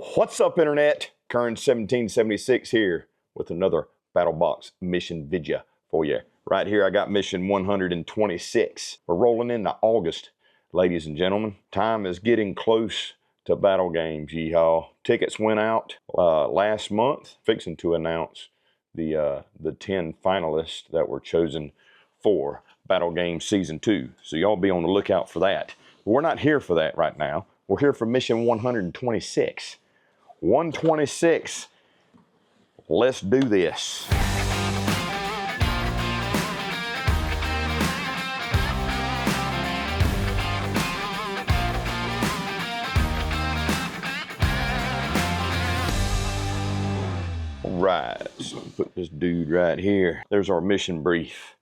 What's up, Internet? Kern 1776 here with another Battlebox mission video for you. Right here, I got mission 126. We're rolling into August, ladies and gentlemen. Time is getting close to battle games, yeehaw. Tickets went out last month. Fixing to announce the 10 finalists that were chosen for Battle Games Season 2. So y'all be on the lookout for that. But we're not here for that right now. We're here for mission 126. 126. Let's do this. All right, so put this dude right here. There's our mission brief,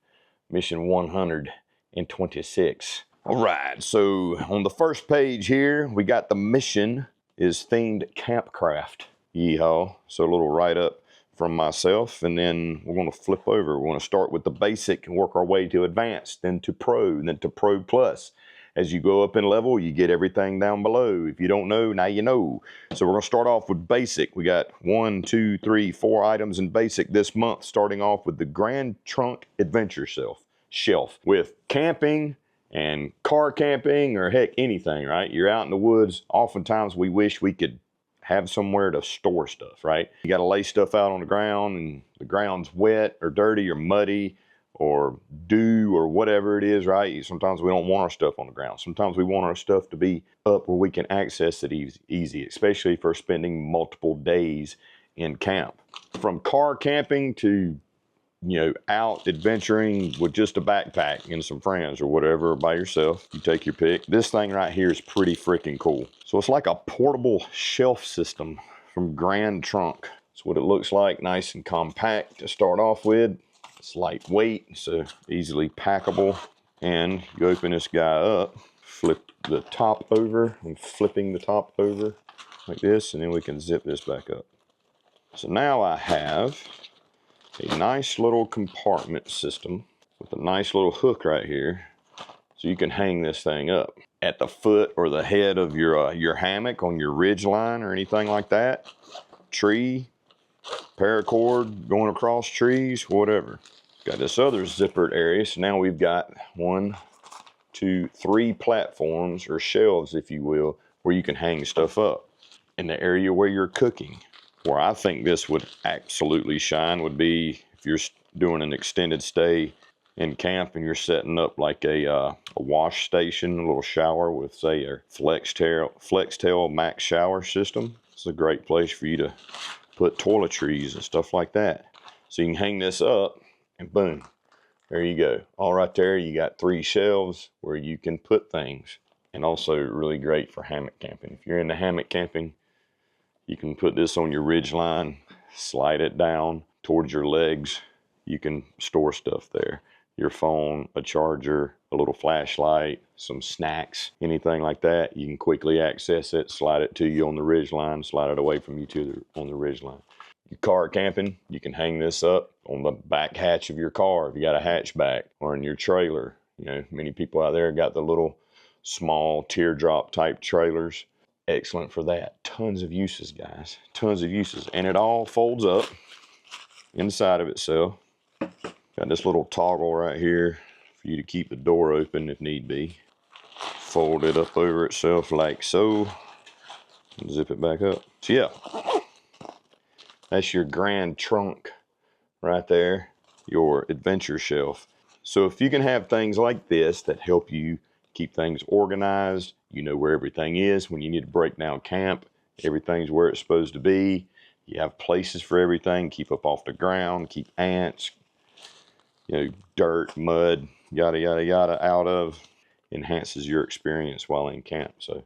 mission 126. All right, so on the first page here, we got the mission is themed campcraft. Yeehaw. So a little write-up from myself, and then we're going to flip over. We're going to start with the basic and work our way to advanced, then to pro, and then to pro plus. As you go up in level, you get everything down below. If you don't know, now you know. So we're going to start off with basic. We got 1, 2, 3, 4 items in basic this month, starting off with the Grand Trunk Adventure shelf with camping and car camping, or heck, anything, right? You're out in the woods. Oftentimes we wish we could have somewhere to store stuff, right? You got to lay stuff out on the ground, and the ground's wet or dirty or muddy or dew or whatever it is, right? Sometimes we don't want our stuff on the ground. Sometimes we want our stuff to be up where we can access it easy, especially for spending multiple days in camp. From car camping to, you know, out adventuring with just a backpack and some friends or whatever, by yourself, you take your pick. This thing right here is pretty freaking cool. So it's like a portable shelf system from Grand Trunk. That's what it looks like, nice and compact to start off with. It's lightweight, so easily packable. And you open this guy up, flip the top over, and flipping the top over like this, and then we can zip this back up. So now I have a nice little compartment system with a nice little hook right here, so you can hang this thing up at the foot or the head of your hammock on your ridge line or anything like that. Tree, paracord going across trees, whatever. Got this other zippered area, so now we've got 1, 2, 3 platforms or shelves, if you will, where you can hang stuff up. In the area where you're cooking, where I think this would absolutely shine would be if you're doing an extended stay in camp and you're setting up like a wash station, a little shower with, say, a FlexTail max shower system. It's a great place for you to put toiletries and stuff like that. So you can hang this up and boom, there you go. All right there, you got 3 shelves where you can put things. And also really great for hammock camping. If you're into hammock camping, you can put this on your ridge line, slide it down towards your legs. You can store stuff there. Your phone, a charger, a little flashlight, some snacks, anything like that. You can quickly access it, slide it to you on the ridge line, slide it away from you on the ridge line. Your car camping, you can hang this up on the back hatch of your car if you got a hatchback, or in your trailer. You know, many people out there got the little small teardrop type trailers. Excellent for that. Tons of uses, guys. Tons of uses. And it all folds up inside of itself. Got this little toggle right here for you to keep the door open if need be. Fold it up over itself like so. And zip it back up. So yeah, that's your Grand Trunk right there. Your adventure shelf. So if you can have things like this that help you keep things organized, you know where everything is when you need to break down camp. Everything's where it's supposed to be. You have places for everything. Keep up off the ground. Keep ants, you know, dirt, mud, yada, yada, yada out of. Enhances your experience while in camp. So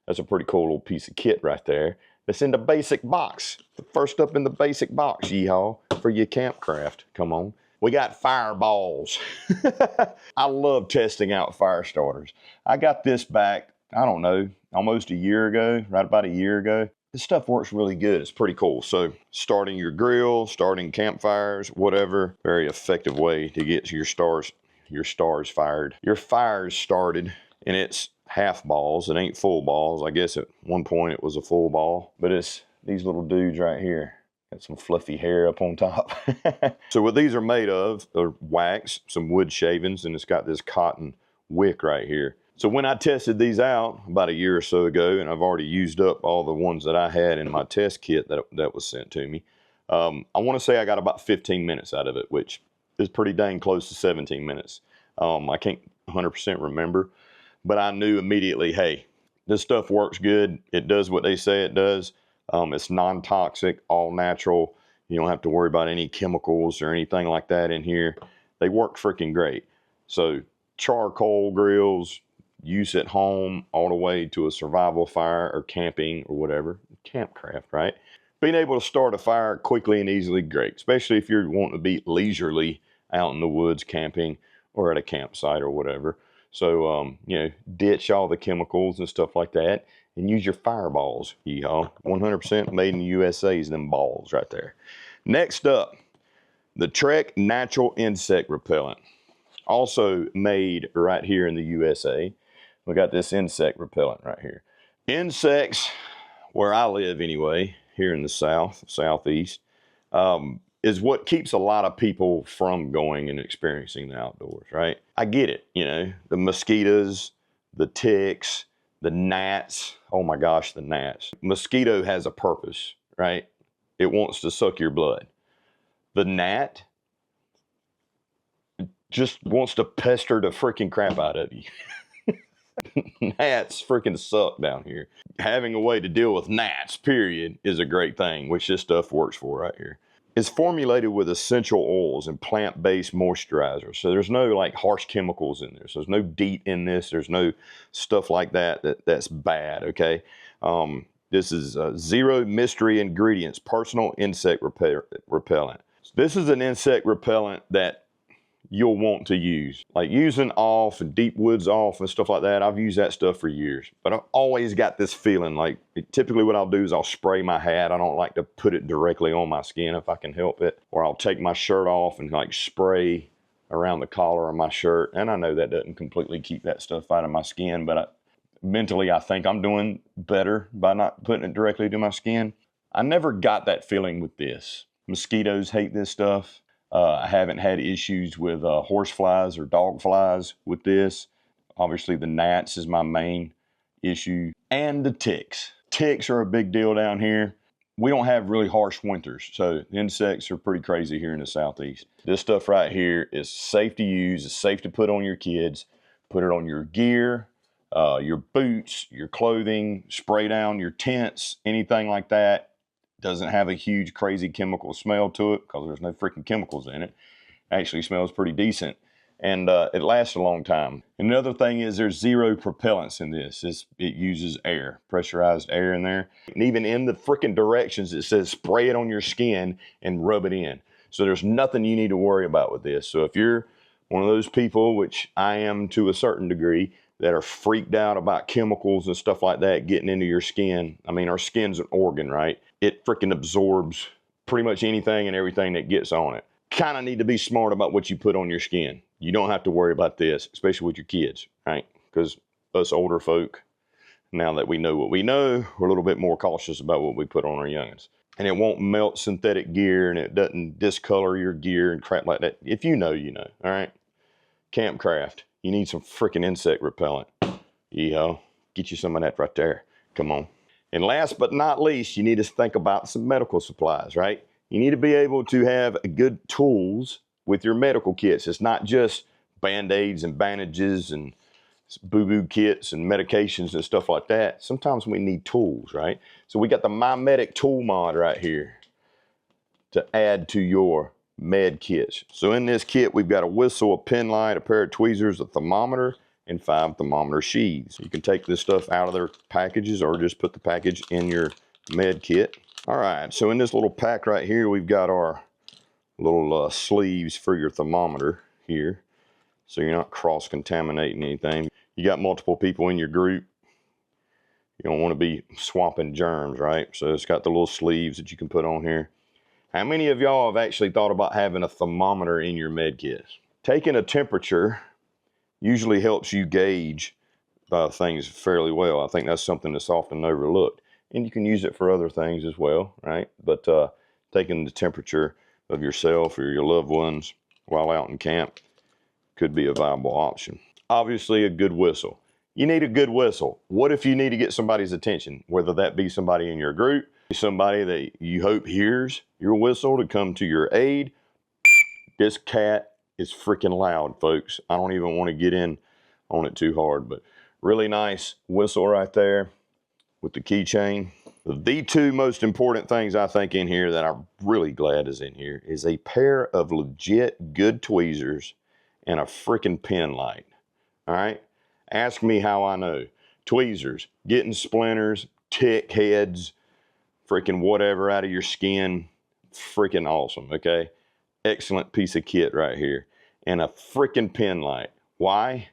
that's a pretty cool little piece of kit right there. That's in the basic box. The first up in the basic box, yeehaw, for your campcraft. Come on. We got fireballs. I love testing out fire starters. I got this back, I don't know, almost a year ago, right about a year ago. This stuff works really good. It's pretty cool. So starting your grill, starting campfires, whatever, very effective way to get your stars fired. Your fires started, and it's half balls. It ain't full balls. I guess at one point it was a full ball, but it's these little dudes right here. Got some fluffy hair up on top. So what these are made of are wax, some wood shavings, and it's got this cotton wick right here. So when I tested these out about a year or so ago, and I've already used up all the ones that I had in my test kit that was sent to me, I want to say I got about 15 minutes out of it, which is pretty dang close to 17 minutes. I can't 100% remember, but I knew immediately, hey, this stuff works good. It does what they say it does. It's non-toxic, all natural. You don't have to worry about any chemicals or anything like that in here. They work freaking great. So charcoal grills, use at home, all the way to a survival fire or camping or whatever. Campcraft, right? Being able to start a fire quickly and easily, great. Especially if you're wanting to be leisurely out in the woods camping or at a campsite or whatever. So, you know, ditch all the chemicals and stuff like that and use your fireballs, yeehaw. 100% made in the USA's them balls right there. Next up, the Trek Natural Insect Repellent. Also made right here in the USA. We got this insect repellent right here. Insects, where I live anyway, here in the southeast, is what keeps a lot of people from going and experiencing the outdoors, right? I get it, you know, the mosquitoes, the ticks, the gnats. Oh my gosh, the gnats. Mosquito has a purpose, right? It wants to suck your blood. The gnat just wants to pester the freaking crap out of you. Gnats freaking suck down here. Having a way to deal with gnats, period, is a great thing, which this stuff works for right here. It's formulated with essential oils and plant-based moisturizers. So there's no like harsh chemicals in there. So there's no DEET in this. There's no stuff like that's bad, okay? This is zero mystery ingredients, personal insect repellent. This is an insect repellent that you'll want to use. Like using off and deep woods off and stuff like that. I've used that stuff for years, but I've always got this feeling like typically what I'll do is I'll spray my hat. I don't like to put it directly on my skin if I can help it, or I'll take my shirt off and like spray around the collar of my shirt. And I know that doesn't completely keep that stuff out of my skin, but mentally I think I'm doing better by not putting it directly to my skin. I never got that feeling with this. Mosquitoes hate this stuff. I haven't had issues with horse flies or dog flies with this. Obviously the gnats is my main issue. And the ticks. Ticks are a big deal down here. We don't have really harsh winters, so insects are pretty crazy here in the southeast. This stuff right here is safe to use. It's safe to put on your kids. Put it on your gear, your boots, your clothing, spray down your tents, anything like that. Doesn't have a huge crazy chemical smell to it because there's no freaking chemicals in it. Actually smells pretty decent, and it lasts a long time. And another thing is there's zero propellants in this. It uses air, pressurized air in there. And even in the freaking directions it says spray it on your skin and rub it in. So there's nothing you need to worry about with this. So if you're one of those people, which I am to a certain degree, that are freaked out about chemicals and stuff like that getting into your skin. I mean, our skin's an organ, right? It freaking absorbs pretty much anything and everything that gets on it. Kind of need to be smart about what you put on your skin. You don't have to worry about this, especially with your kids, right? Because us older folk, now that we know what we know, we're a little bit more cautious about what we put on our youngins. And it won't melt synthetic gear, and it doesn't discolor your gear and crap like that. If you know, you know, all right? Campcraft. You need some freaking insect repellent. Yeehaw. Get you some of that right there. Come on. And last but not least, you need to think about some medical supplies, right? You need to be able to have good tools with your medical kits. It's not just Band-Aids and bandages and boo-boo kits and medications and stuff like that. Sometimes we need tools, right? So we got the MyMedic tool mod right here to add to your med kits. So in this kit, we've got a whistle, a pen light, a pair of tweezers, a thermometer, and 5 thermometer sheaths. You can take this stuff out of their packages or just put the package in your med kit. All right, so in this little pack right here, we've got our little sleeves for your thermometer here. So you're not cross-contaminating anything. You got multiple people in your group. You don't want to be swapping germs, right? So it's got the little sleeves that you can put on here. How many of y'all have actually thought about having a thermometer in your med kit? Taking a temperature usually helps you gauge things fairly well. I think that's something that's often overlooked. And you can use it for other things as well, right? But taking the temperature of yourself or your loved ones while out in camp could be a viable option. Obviously, a good whistle. You need a good whistle. What if you need to get somebody's attention? Whether that be somebody in your group, somebody that you hope hears your whistle to come to your aid. This cat is freaking loud, folks. I don't even want to get in on it too hard, but really nice whistle right there with the keychain. The two most important things I think in here that I'm really glad is in here is a pair of legit good tweezers and a freaking pen light. All right? Ask me how I know. Tweezers, getting splinters, tick heads, freaking whatever out of your skin. Freaking awesome, okay? Excellent piece of kit right here. And a freaking pen light. Why?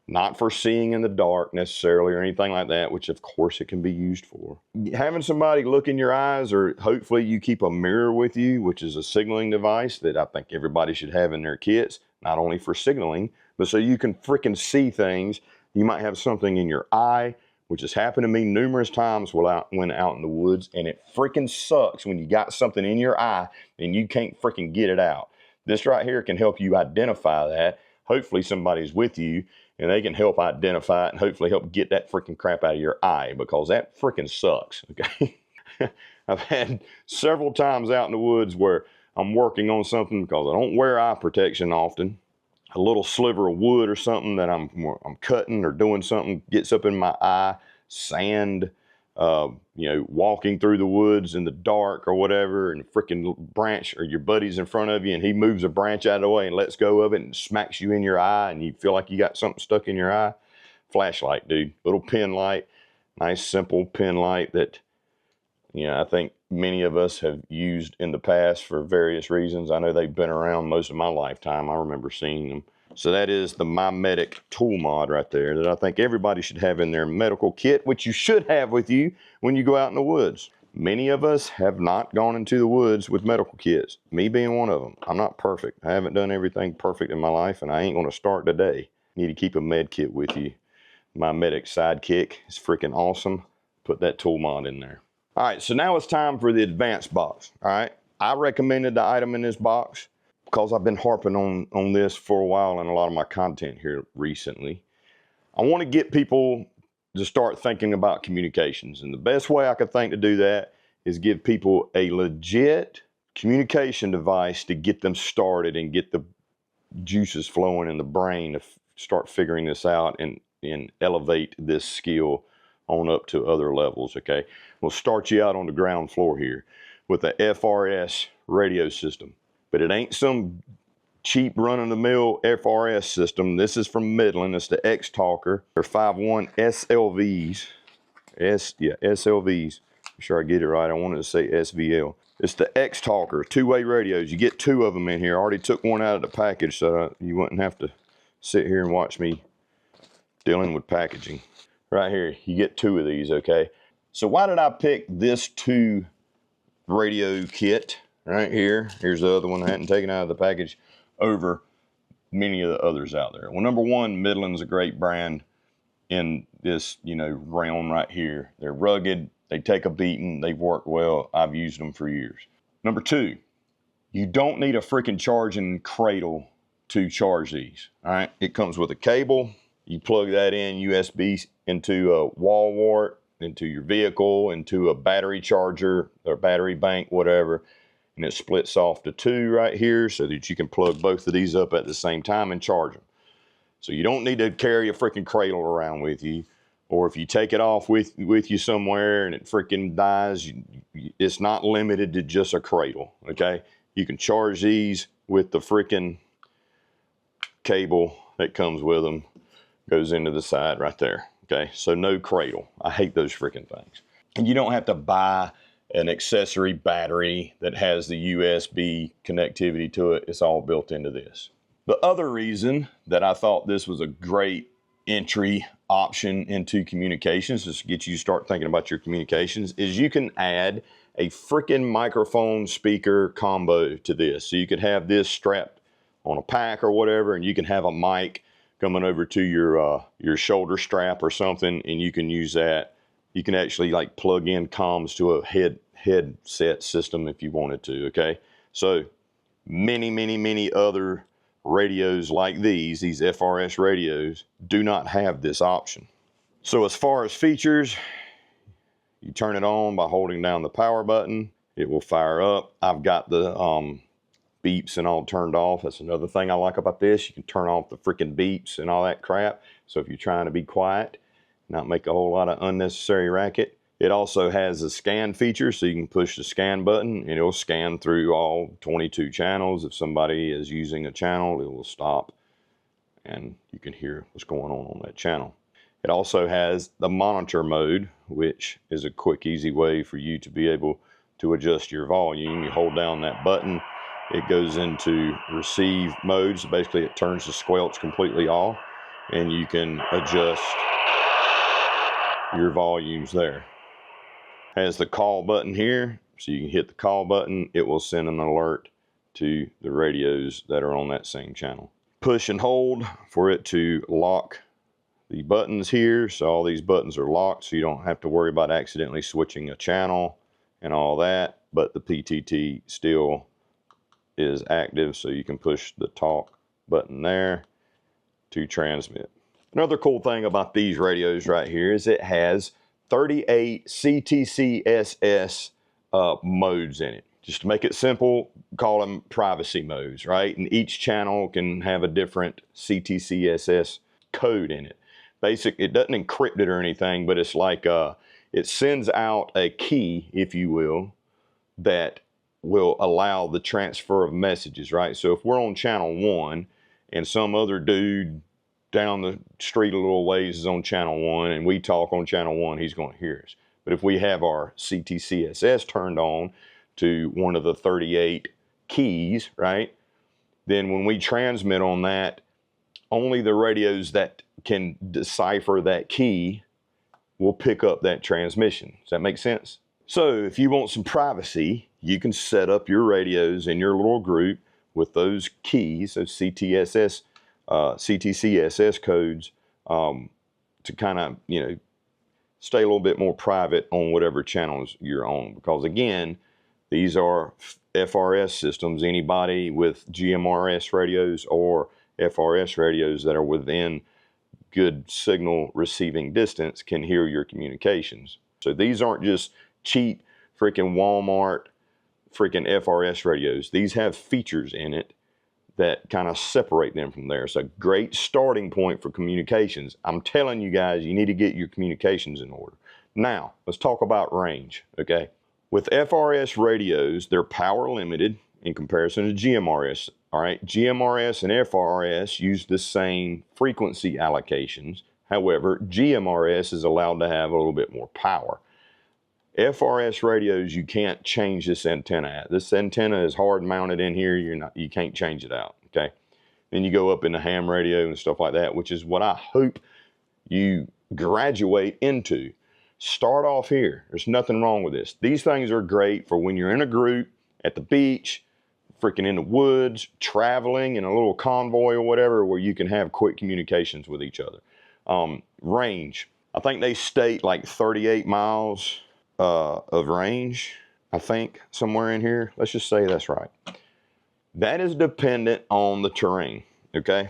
Not for seeing in the dark necessarily or anything like that, which of course it can be used for. Having somebody look in your eyes, or hopefully you keep a mirror with you, which is a signaling device that I think everybody should have in their kits, not only for signaling, but so you can freaking see things. You might have something in your eye, which has happened to me numerous times when out in the woods, and it freaking sucks when you got something in your eye and you can't freaking get it out. This right here can help you identify that. Hopefully somebody's with you and they can help identify it and hopefully help get that freaking crap out of your eye, because that freaking sucks, okay? I've had several times out in the woods where I'm working on something because I don't wear eye protection often. A little sliver of wood or something that I'm cutting or doing something gets up in my eye, sand, walking through the woods in the dark or whatever, and a freaking branch, or your buddy's in front of you and he moves a branch out of the way and lets go of it and smacks you in your eye and you feel like you got something stuck in your eye. Flashlight, dude. Little pen light. Nice, simple pen light that, I think many of us have used in the past for various reasons. I know they've been around most of my lifetime. I remember seeing them. So that is the My Medic tool mod right there that I think everybody should have in their medical kit, which you should have with you when you go out in the woods. Many of us have not gone into the woods with medical kits, me being one of them. I'm not perfect. I haven't done everything perfect in my life, and I ain't going to start today. You need to keep a med kit with you. My Medic Sidekick is freaking awesome. Put that tool mod in there. All right, so now it's time for the advanced box. All right, I recommended the item in this box because I've been harping on this for a while in a lot of my content here recently. I want to get people to start thinking about communications, and the best way I could think to do that is give people a legit communication device to get them started and get the juices flowing in the brain to start figuring this out and elevate this skill on up to other levels, okay? We'll start you out on the ground floor here with the FRS radio system. But it ain't some cheap run-of-the-mill FRS system. This is from Midland. It's the X-Talker. They're 5.1 SLVs. SLVs. I'm sure I get it right. I wanted to say SVL. It's the X-Talker, two-way radios. You get two of them in here. I already took one out of the package so you wouldn't have to sit here and watch me dealing with packaging. Right here, you get two of these, okay? So why did I pick this two radio kit right here? Here's the other one I hadn't taken out of the package over many of the others out there. Well, number one, Midland's a great brand in this, realm right here. They're rugged, they take a beating, they've worked well. I've used them for years. Number two, you don't need a freaking charging cradle to charge these, all right? It comes with a cable. You plug that in USB into a wall wart, into your vehicle, into a battery charger or battery bank, whatever. And it splits off to two right here so that you can plug both of these up at the same time and charge them. So you don't need to carry a freaking cradle around with you. Or if you take it off with you somewhere and it freaking dies, it's not limited to just a cradle, okay? You can charge these with the freaking cable that comes with them. Goes into the side right there, okay? So no cradle. I hate those freaking things. And you don't have to buy an accessory battery that has the USB connectivity to it. It's all built into this. The other reason that I thought this was a great entry option into communications, just to get you to start thinking about your communications, is you can add a freaking microphone speaker combo to this. So you could have this strapped on a pack or whatever, and you can have a mic coming over to your shoulder strap or something, and you can use that. You can actually like plug in comms to a headset system if you wanted to, okay? So many other radios like these FRS radios do not have this option. So as far as features, you turn it on by holding down the power button. It will fire up. I've got the beeps and all turned off. That's another thing I like about this. You can turn off the freaking beeps and all that crap. So if you're trying to be quiet, not make a whole lot of unnecessary racket. It also has a scan feature, so you can push the scan button and it'll scan through all 22 channels. If somebody is using a channel, it will stop and you can hear what's going on that channel. It also has the monitor mode, which is a quick, easy way for you to be able to adjust your volume. You hold down that button, it goes into receive mode. So basically it turns the squelch completely off and you can adjust your volumes there. Has the call button here, so you can hit the call button. It will send an alert to the radios that are on that same channel. Push and hold for it to lock the buttons here. So all these buttons are locked, so you don't have to worry about accidentally switching a channel and all that. But the PTT still is active, so you can push the talk button there to transmit. Another cool thing about these radios right here is it has 38 CTCSS modes in it. Just to make it simple, call them privacy modes, right? And each channel can have a different CTCSS code in it. It doesn't encrypt it or anything, but it's like it sends out a key, if you will, that will allow the transfer of messages, right? So if we're on channel 1 and some other dude down the street a little ways is on channel 1 and we talk on channel 1, he's going to hear us. But if we have our CTCSS turned on to one of the 38 keys, right, then when we transmit on that, only the radios that can decipher that key will pick up that transmission. Does that make sense? So if you want some privacy, you can set up your radios in your little group with those keys, those CTCSS codes, to kind of, stay a little bit more private on whatever channels you're on. Because again, these are FRS systems. Anybody with GMRS radios or FRS radios that are within good signal receiving distance can hear your communications. So these aren't just cheap freaking Walmart freaking FRS radios. These have features in it that kind of separate them from there. It's a great starting point for communications. I'm telling you guys, you need to get your communications in order. Now, let's talk about range, okay? With FRS radios, they're power limited in comparison to GMRS, all right? GMRS and FRS use the same frequency allocations. However, GMRS is allowed to have a little bit more power. FRS radios, you can't change this antenna at. This antenna is hard mounted in here. You can't change it out, okay? Then you go up in the ham radio and stuff like that, which is what I hope you graduate into. Start off here. There's nothing wrong with this. These things are great for when you're in a group, at the beach, freaking in the woods, traveling in a little convoy or whatever, where you can have quick communications with each other. Range, I think they state like 38 miles of range, I think, somewhere in here. Let's just say that's right. That is dependent on the terrain, okay?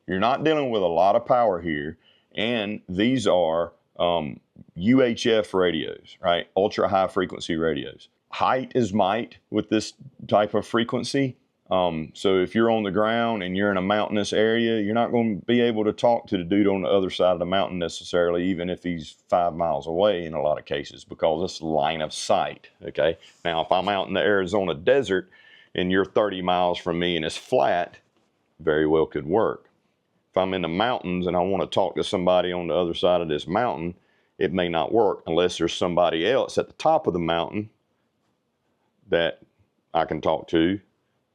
You're not dealing with a lot of power here, and these are UHF radios, right? Ultra high frequency radios. Height is might with this type of frequency. So if you're on the ground and you're in a mountainous area, you're not going to be able to talk to the dude on the other side of the mountain necessarily, even if he's 5 miles away in a lot of cases, because it's line of sight, okay? Now, if I'm out in the Arizona desert and you're 30 miles from me and it's flat, very well could work. If I'm in the mountains and I want to talk to somebody on the other side of this mountain, it may not work unless there's somebody else at the top of the mountain that I can talk to,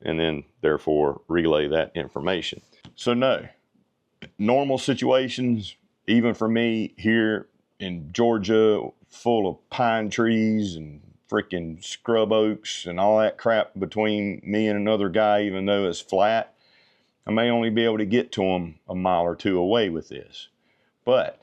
and then therefore relay that information. So no, normal situations, even for me here in Georgia, full of pine trees and freaking scrub oaks and all that crap between me and another guy, even though it's flat, I may only be able to get to them a mile or two away with this. But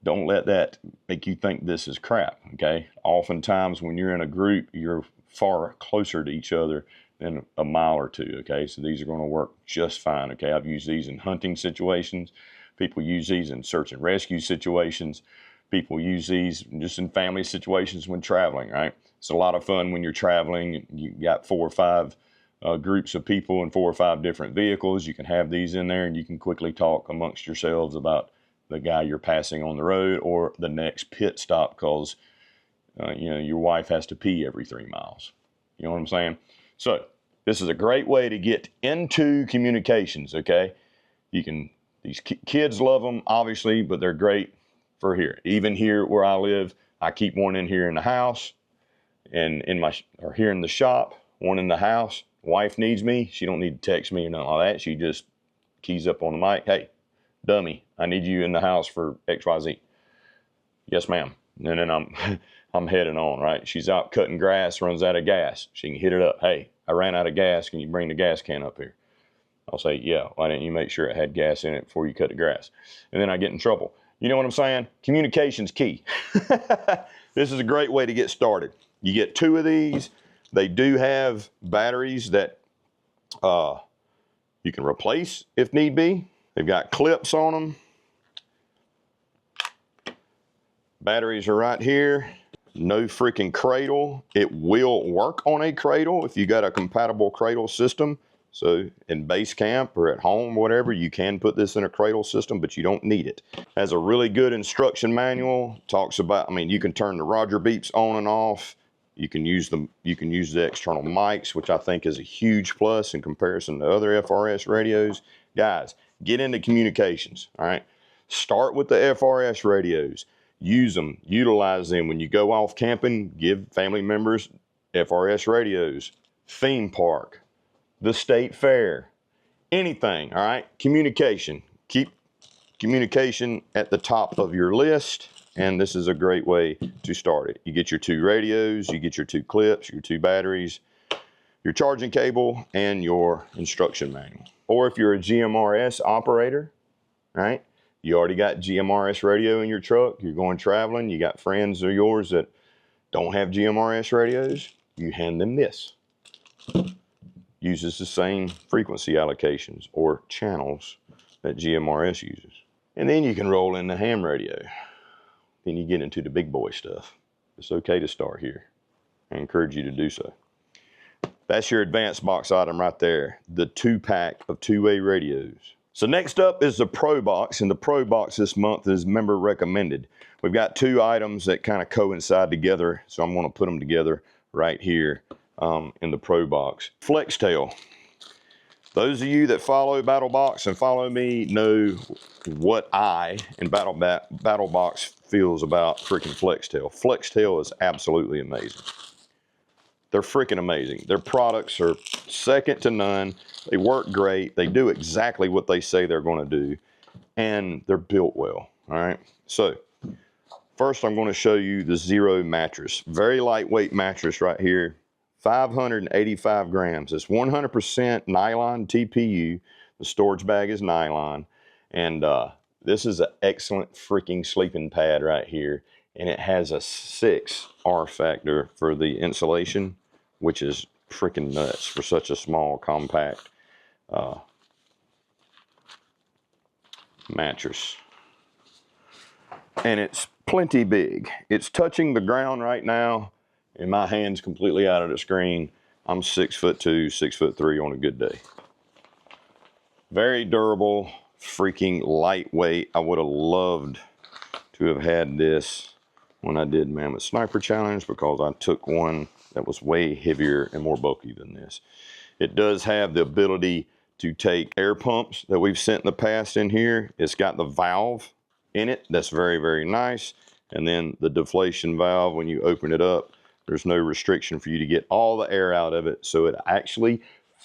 don't let that make you think this is crap, okay? Oftentimes when you're in a group, you're far closer to each other than a mile or two, okay? So these are going to work just fine, okay? I've used these in hunting situations. People use these in search and rescue situations. People use these just in family situations when traveling, right? It's a lot of fun when you're traveling. You got 4 or 5 groups of people in 4 or 5 different vehicles. You can have these in there and you can quickly talk amongst yourselves about the guy you're passing on the road or the next pit stop because your wife has to pee every 3 miles. You know what I'm saying? So this is a great way to get into communications, okay? These kids love them, obviously, but they're great for here. Even here where I live, I keep one in here in the house and or here in the shop, one in the house. Wife needs me. She don't need to text me or nothing like that. She just keys up on the mic. Hey, dummy, I need you in the house for XYZ. Yes, ma'am. And then I'm heading on, right? She's out cutting grass, runs out of gas. She can hit it up. Hey, I ran out of gas. Can you bring the gas can up here? I'll say, yeah, why didn't you make sure it had gas in it before you cut the grass? And then I get in trouble. You know what I'm saying? Communication's key. This is a great way to get started. You get 2 of these. They do have batteries that you can replace if need be. They've got clips on them. Batteries are right here. No freaking cradle. It will work on a cradle if you got a compatible cradle system. So in base camp or at home, whatever, you can put this in a cradle system, but you don't need it. Has a really good instruction manual. Talks about, you can turn the Roger beeps on and off. You can use the external mics, which I think is a huge plus in comparison to other FRS radios. Guys, get into communications, all right? Start with the FRS radios. Use them, utilize them. When you go off camping, give family members FRS radios. Theme park, the state fair, anything, all right? Communication. Keep communication at the top of your list, and this is a great way to start it. You get your 2 radios, you get your 2 clips, your 2 batteries, your charging cable, and your instruction manual. Or if you're a GMRS operator, right? You already got GMRS radio in your truck, you're going traveling, you got friends of yours that don't have GMRS radios, you hand them this. Uses the same frequency allocations or channels that GMRS uses. And then you can roll in the ham radio. Then you get into the big boy stuff. It's okay to start here. I encourage you to do so. That's your advanced box item right there. The 2-pack of 2-way radios. So next up is the Pro Box, and the Pro Box this month is member recommended. We've got 2 items that kind of coincide together, so I'm going to put them together right here in the Pro Box. FlexTail. Those of you that follow Battlebox and follow me know what I and Battlebox feels about freaking FlexTail. FlexTail is absolutely amazing. They're freaking amazing. Their products are second to none. They work great. They do exactly what they say they're going to do. And they're built well. All right. So first I'm going to show you the Zero mattress. Very lightweight mattress right here. 585 grams. It's 100% nylon TPU. The storage bag is nylon. And this is an excellent freaking sleeping pad right here. And it has a 6 R factor for the insulation, which is freaking nuts for such a small, compact mattress. And it's plenty big. It's touching the ground right now, and my hand's completely out of the screen. I'm 6'2", 6'3" on a good day. Very durable, freaking lightweight. I would have loved to have had this when I did Mammoth Sniper Challenge because I took one that was way heavier and more bulky than this. It does have the ability to take air pumps that we've sent in the past in here. It's got the valve in it. That's very, very nice. And then the deflation valve, when you open it up, there's no restriction for you to get all the air out of it. So it actually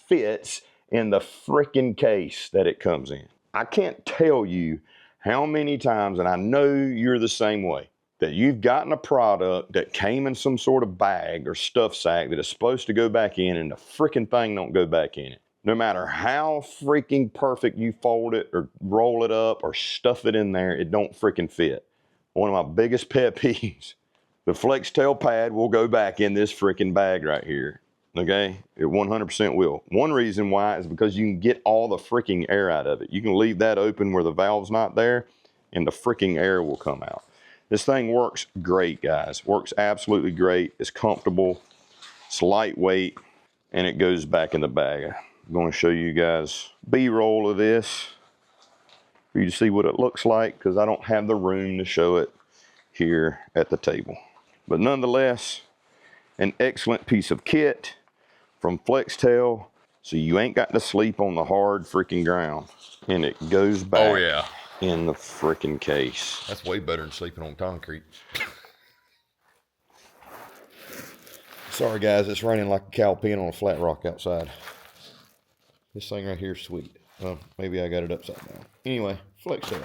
fits in the freaking case that it comes in. I can't tell you how many times, and I know you're the same way, that you've gotten a product that came in some sort of bag or stuff sack that is supposed to go back in and the freaking thing don't go back in it. No matter how freaking perfect you fold it or roll it up or stuff it in there, it don't freaking fit. One of my biggest pet peeves. The flex tail pad will go back in this freaking bag right here. Okay? It 100% will. One reason why is because you can get all the freaking air out of it. You can leave that open where the valve's not there and the freaking air will come out. This thing works great, guys. Works absolutely great. It's comfortable. It's lightweight. And it goes back in the bag. I'm going to show you guys B-roll of this for you to see what it looks like, because I don't have the room to show it here at the table. But nonetheless, an excellent piece of kit from Flextail, so you ain't got to sleep on the hard freaking ground. And it goes back in the freaking case. That's way better than sleeping on concrete. Sorry guys, it's raining like a cow peeing on a flat rock outside. This thing right here is sweet. Well, maybe I got it upside down. Anyway, Flextail.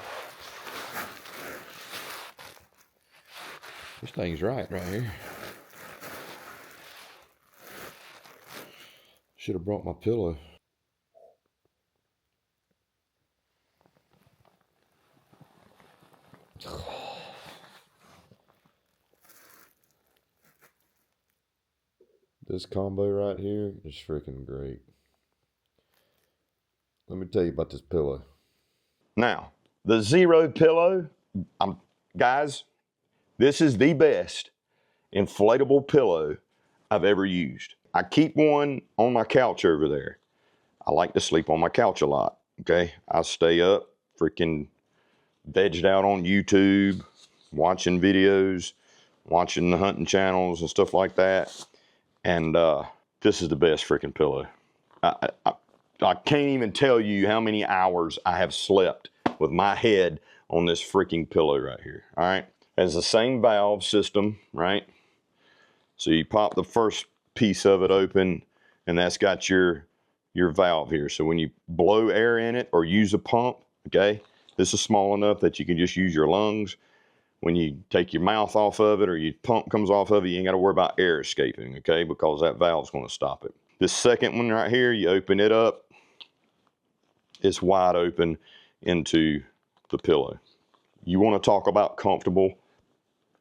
This thing's right here. Should have brought my pillow. This combo right here is freaking great. Let me tell you about this pillow. Now, the Zero pillow, guys, this is the best inflatable pillow I've ever used. I keep one on my couch over there. I like to sleep on my couch a lot, okay? I stay up, freaking vegged out on YouTube, watching videos, watching the hunting channels and stuff like that. And this is the best freaking pillow. I can't even tell you how many hours I have slept with my head on this freaking pillow right here, all right? It has the same valve system, right? So you pop the first piece of it open, and that's got your valve here. So when you blow air in it or use a pump, okay, this is small enough that you can just use your lungs. When you take your mouth off of it or your pump comes off of it, you ain't got to worry about air escaping, okay, because that valve's going to stop it. This second one right here, you open it up, it's wide open into the pillow. You want to talk about comfortable.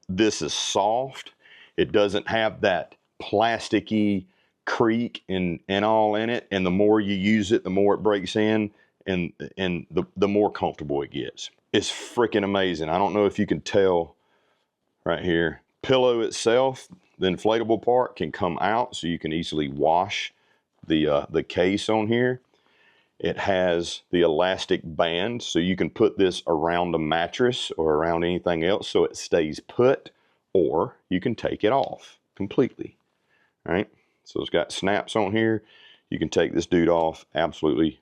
This is soft. It doesn't have that plasticky creak and all in it, and the more you use it, the more it breaks in, and the more comfortable it gets. It's freaking amazing. I don't know if you can tell right here. Pillow itself, the inflatable part, can come out so you can easily wash the case on here. It has the elastic band, so you can put this around a mattress or around anything else so it stays put, or you can take it off completely, all right? So it's got snaps on here. You can take this dude off absolutely,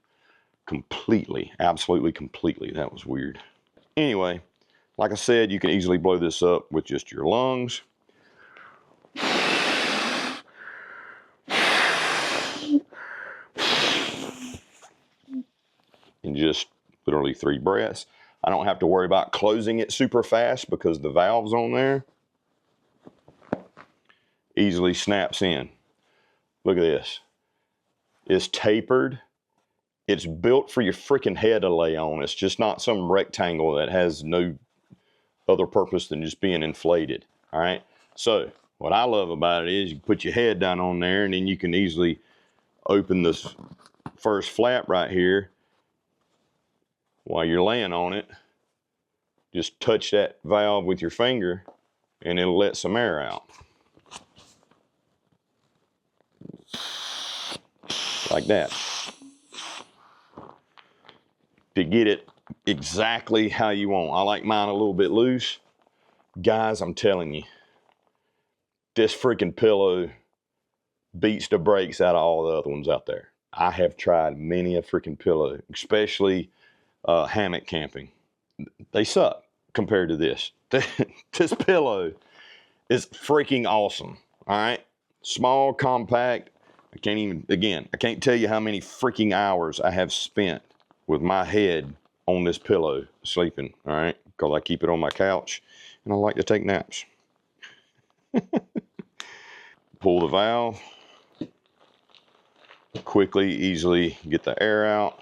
completely. That was weird. Anyway, like I said, you can easily blow this up with just your lungs. In just literally 3 breaths. I don't have to worry about closing it super fast because the valve's on there. Easily snaps in. Look at this. It's tapered. It's built for your freaking head to lay on. It's just not some rectangle that has no other purpose than just being inflated. All right. So what I love about it is you put your head down on there, and then you can easily open this first flap right here while you're laying on it. Just touch that valve with your finger and it'll let some air out. Like that. To get it exactly how you want. I like mine a little bit loose. Guys, I'm telling you, this freaking pillow beats the brakes out of all the other ones out there. I have tried many a freaking pillow, especially hammock camping. They suck compared to this. This pillow is freaking awesome. All right. Small, compact. I can't tell you how many freaking hours I have spent with my head on this pillow sleeping. All right. Because I keep it on my couch and I like to take naps. Pull the valve. quickly, easily get the air out.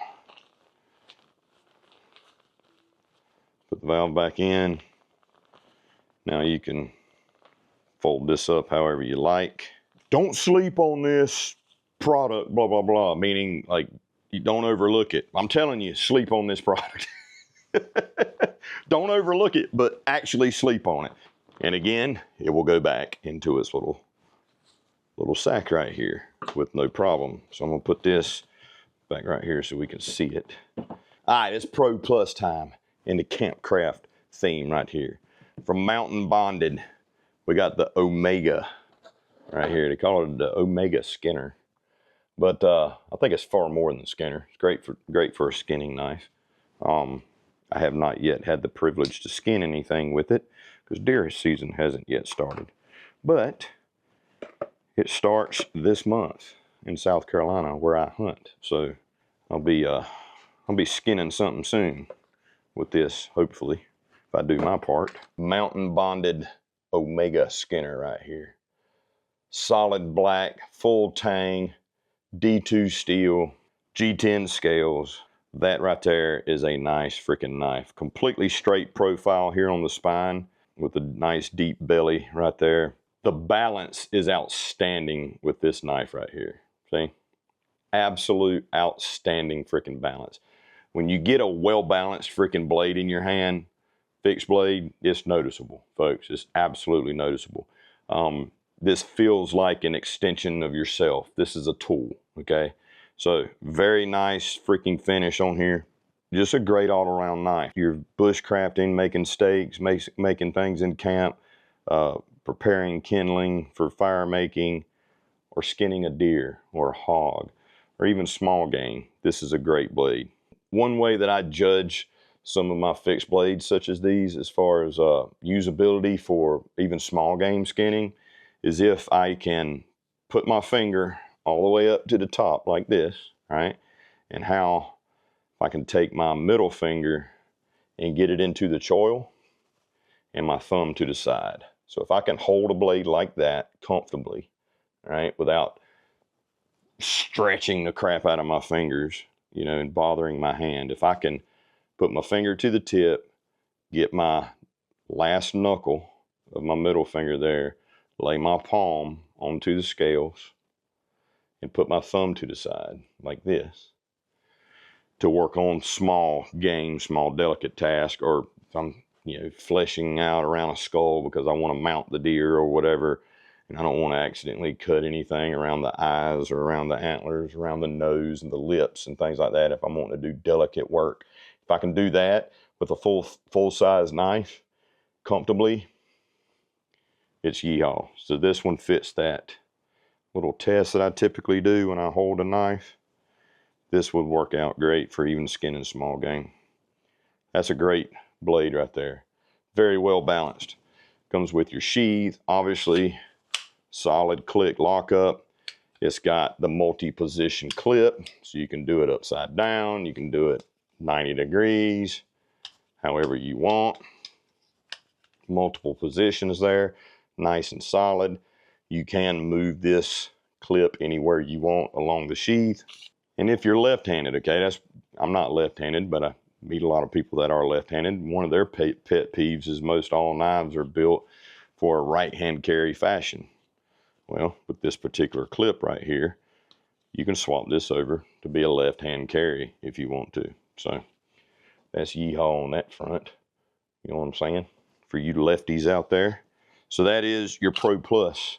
Put the valve back in. Now you can fold this up however you like. Don't sleep on this product, blah, blah, blah, meaning like you don't overlook it. I'm telling you, sleep on this product. Don't overlook it, but actually sleep on it. And again, it will go back into its little sack right here with no problem. So I'm gonna put this back right here so we can see it. All right, it's Pro Plus time in the Campcraft theme right here. From Mountain Bonded, we got the Omega right here. They call it the Omega Skinner, but I think it's far more than the Skinner. It's great for a skinning knife. I have not yet had the privilege to skin anything with it because deer season hasn't yet started, but it starts this month in South Carolina where I hunt. So I'll be skinning something soon with this, hopefully, if I do my part. Mountain Bonded Omega Skinner right here. Solid black, full tang, D2 steel, G10 scales. That right there is a nice freaking knife. Completely straight profile here on the spine with a nice deep belly right there. The balance is outstanding with this knife right here. See? Absolute outstanding freaking balance. When you get a well-balanced freaking blade in your hand, fixed blade, it's noticeable, folks. It's absolutely noticeable. This feels like an extension of yourself. This is a tool, okay? So very nice freaking finish on here. Just a great all-around knife. You're bushcrafting, making steaks, making things in camp, preparing kindling for fire making, or skinning a deer or a hog, or even small game. This is a great blade. One way that I judge some of my fixed blades such as these as far as usability for even small game skinning is if I can put my finger all the way up to the top like this, right? And how if I can take my middle finger and get it into the choil and my thumb to the side. So if I can hold a blade like that comfortably, right, without stretching the crap out of my fingers, you know, and bothering my hand. If I can put my finger to the tip, get my last knuckle of my middle finger there, lay my palm onto the scales, and put my thumb to the side like this to work on small game, small delicate task, or if I'm, you know, fleshing out around a skull because I want to mount the deer or whatever, and I don't want to accidentally cut anything around the eyes or around the antlers, around the nose and the lips and things like that. If I'm wanting to do delicate work, if I can do that with a full size knife comfortably, it's yeehaw. So this one fits that little test that I typically do when I hold a knife. This would work out great for even skinning small game. That's a great blade right there. Very well balanced. Comes with your sheath, obviously. Solid click lockup. It's got the multi-position clip, so you can do it upside down. You can do it 90 degrees, however you want. Multiple positions there, nice and solid. You can move this clip anywhere you want along the sheath. And if you're left-handed, okay, I'm not left-handed, but I meet a lot of people that are left-handed. One of their pet peeves is most all knives are built for a right-hand carry fashion. Well, with this particular clip right here, you can swap this over to be a left-hand carry if you want to. So that's yeehaw on that front. You know what I'm saying? For you lefties out there. So that is your Pro Plus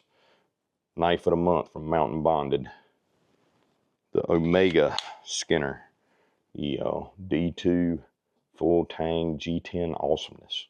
knife of the month from Mountain Bonded. The Omega Skinner. Yo, D2 full tang G10 awesomeness.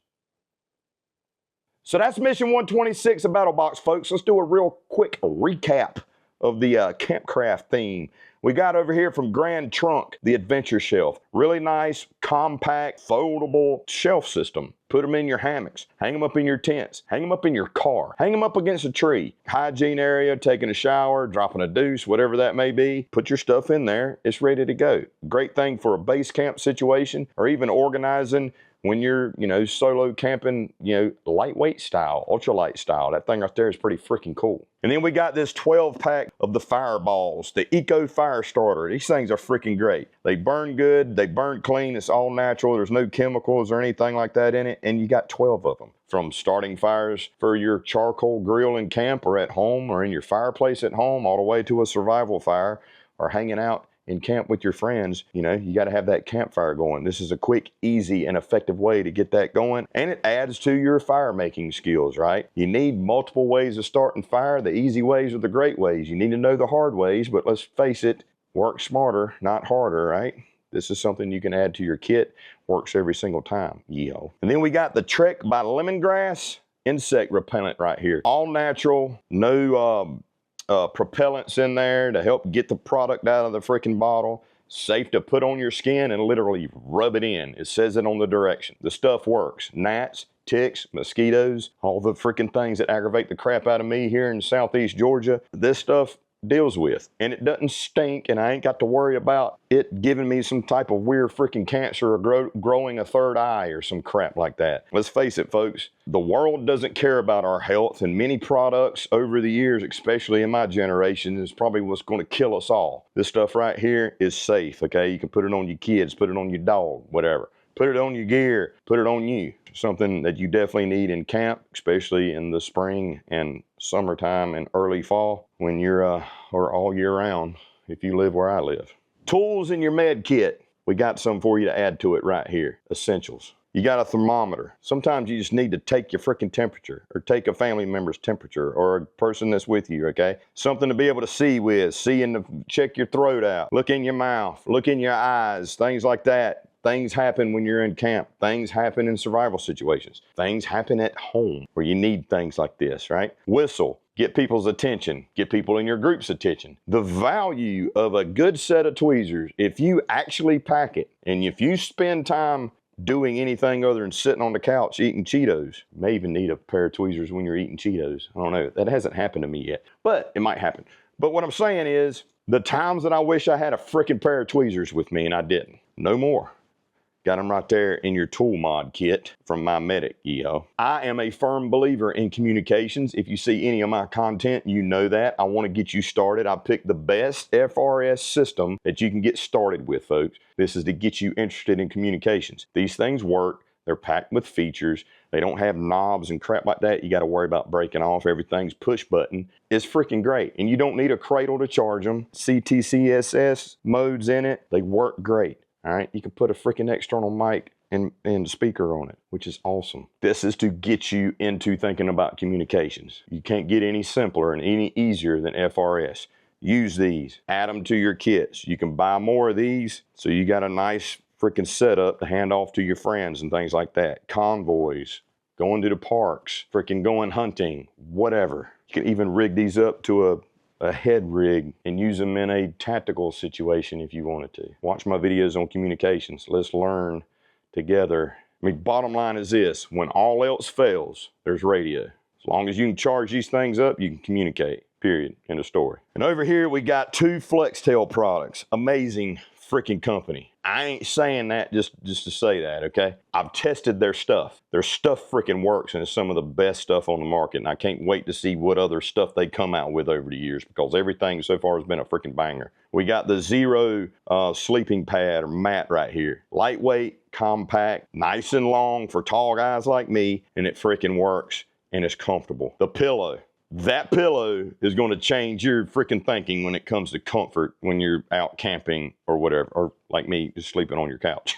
So that's mission 126 of Battlbox, folks. Let's do a real quick recap of the Campcraft theme. We got over here from Grand Trunk, the Adventure Shelf. Really nice, compact, foldable shelf system. Put them in your hammocks. Hang them up in your tents. Hang them up in your car. Hang them up against a tree. Hygiene area, taking a shower, dropping a deuce, whatever that may be. Put your stuff in there. It's ready to go. Great thing for a base camp situation or even organizing when you're, you know, solo camping, you know, lightweight style, ultralight style. That thing right there is pretty freaking cool. And then we got this 12-pack of the Fireballs, the Eco Fire Starter. These things are freaking great. They burn good, they burn clean, it's all natural, there's no chemicals or anything like that in it, and you got 12 of them. From starting fires for your charcoal grill in camp or at home or in your fireplace at home, all the way to a survival fire or hanging out in camp with your friends. You know, you got to have that campfire going. This is a quick, easy, and effective way to get that going, and it adds to your fire making skills, right? You need multiple ways of starting fire. The easy ways are the great ways. You need to know the hard ways, but let's face it, work smarter, not harder, right? This is something you can add to your kit. Works every single time, yo. And then we got the Trek by Lemongrass insect repellent right here. All natural, no propellants in there to help get the product out of the freaking bottle. Safe to put on your skin and literally rub it in. It says it on the direction. The stuff works. Gnats, ticks, mosquitoes, all the freaking things that aggravate the crap out of me here in Southeast Georgia. This stuff deals with, and it doesn't stink, and I ain't got to worry about it giving me some type of weird freaking cancer or growing a third eye or some crap like that. Let's face it, folks, the world doesn't care about our health, and many products over the years, especially in my generation, is probably what's going to kill us all. This stuff right here is safe, okay? You can put it on your kids, put it on your dog, whatever. Put it on your gear, put it on you. Something that you definitely need in camp, especially in the spring and summertime and early fall when you're, or all year round if you live where I live. Tools in your med kit. We got some for you to add to it right here. Essentials. You got a thermometer. Sometimes you just need to take your freaking temperature or take a family member's temperature or a person that's with you, okay? Something to be able to see with, check your throat out, look in your mouth, look in your eyes, things like that. Things happen when you're in camp. Things happen in survival situations. Things happen at home where you need things like this, right? Whistle. Get people's attention. Get people in your group's attention. The value of a good set of tweezers, if you actually pack it, and if you spend time doing anything other than sitting on the couch eating Cheetos, you may even need a pair of tweezers when you're eating Cheetos. I don't know. That hasn't happened to me yet, but it might happen. But what I'm saying is, the times that I wish I had a freaking pair of tweezers with me and I didn't. No more. Got them right there in your tool mod kit from my medic, yo. I am a firm believer in communications. If you see any of my content, you know that. I want to get you started. I picked the best FRS system that you can get started with, folks. This is to get you interested in communications. These things work. They're packed with features. They don't have knobs and crap like that you got to worry about breaking off. Everything's push button. It's freaking great. And you don't need a cradle to charge them. CTCSS modes in it. They work great. All right, you can put a freaking external mic and speaker on it, which is awesome. This is to get you into thinking about communications. You can't get any simpler and any easier than FRS. Use these, add them to your kits. You can buy more of these, so you got a nice freaking setup to hand off to your friends and things like that. Convoys, going to the parks, freaking going hunting, whatever. You can even rig these up to a head rig and use them in a tactical situation if you wanted to. Watch my videos on communications. Let's learn together. I mean, bottom line is this: when all else fails, there's radio. As long as you can charge these things up, you can communicate. Period. End of story. And over here we got two FlexTail products. Amazing freaking company. I ain't saying that just to say that, okay? I've tested their stuff. Their stuff freaking works, and it's some of the best stuff on the market, and I can't wait to see what other stuff they come out with over the years, because everything so far has been a freaking banger. We got the Zero sleeping pad or mat right here. Lightweight, compact, nice and long for tall guys like me, and it freaking works, and it's comfortable. The pillow. That pillow is going to change your freaking thinking when it comes to comfort when you're out camping or whatever, or like me, just sleeping on your couch.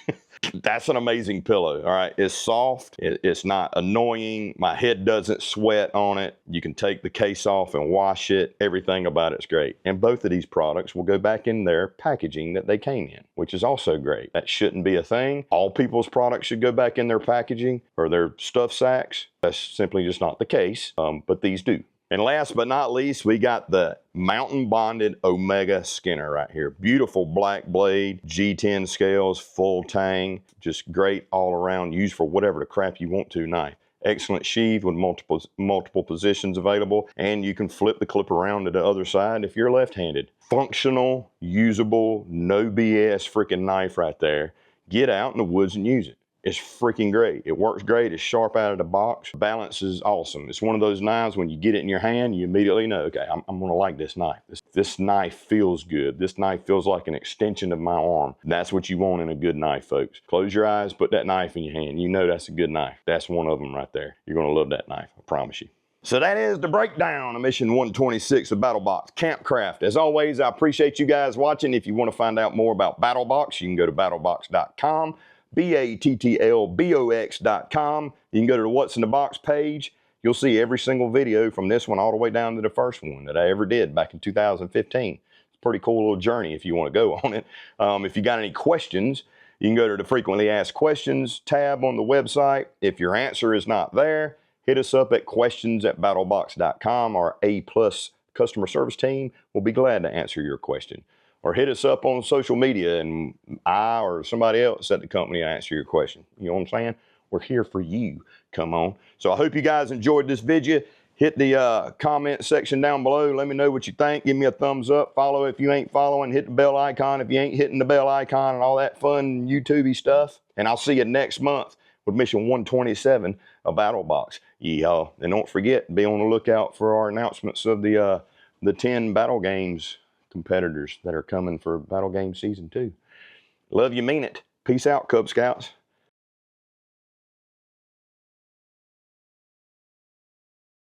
That's an amazing pillow, all right? It's soft. It's not annoying. My head doesn't sweat on it. You can take the case off and wash it. Everything about it's great. And both of these products will go back in their packaging that they came in, which is also great. That shouldn't be a thing. All people's products should go back in their packaging or their stuff sacks. That's simply just not the case, but these do. And last but not least, we got the mountain bonded Omega Skinner right here. Beautiful black blade, G10 scales, full tang, just great all around, used for whatever the crap you want to knife. Excellent sheath with multiple positions available, and you can flip the clip around to the other side if you're left-handed. Functional, usable, no BS freaking knife right there. Get out in the woods and use it. It's freaking great. It works great. It's sharp out of the box. Balance is awesome. It's one of those knives when you get it in your hand, you immediately know, okay, I'm going to like this knife. This knife feels good. This knife feels like an extension of my arm. That's what you want in a good knife, folks. Close your eyes, put that knife in your hand. You know that's a good knife. That's one of them right there. You're going to love that knife, I promise you. So that is the breakdown of mission 126 of Battlebox Campcraft. As always, I appreciate you guys watching. If you want to find out more about Battlebox, you can go to battlbox.com. battlbox.com. You can go to the What's in the Box page. You'll see every single video from this one all the way down to the first one that I ever did back in 2015. It's a pretty cool little journey if you want to go on it. If you got any questions, you can go to the Frequently Asked Questions tab on the website. If your answer is not there, hit us up at questions@battlbox.com. Our A+ customer service team will be glad to answer your question. Or hit us up on social media and I or somebody else at the company will answer your question. You know what I'm saying? We're here for you. Come on. So I hope you guys enjoyed this video. Hit the comment section down below. Let me know what you think. Give me a thumbs up. Follow if you ain't following. Hit the bell icon if you ain't hitting the bell icon and all that fun YouTube-y stuff. And I'll see you next month with mission 127 of Battlebox. Yeehaw. And don't forget, be on the lookout for our announcements of the 10 Battle Games competitors that are coming for Battle Game Season 2. Love you, mean it. Peace out, Cub Scouts.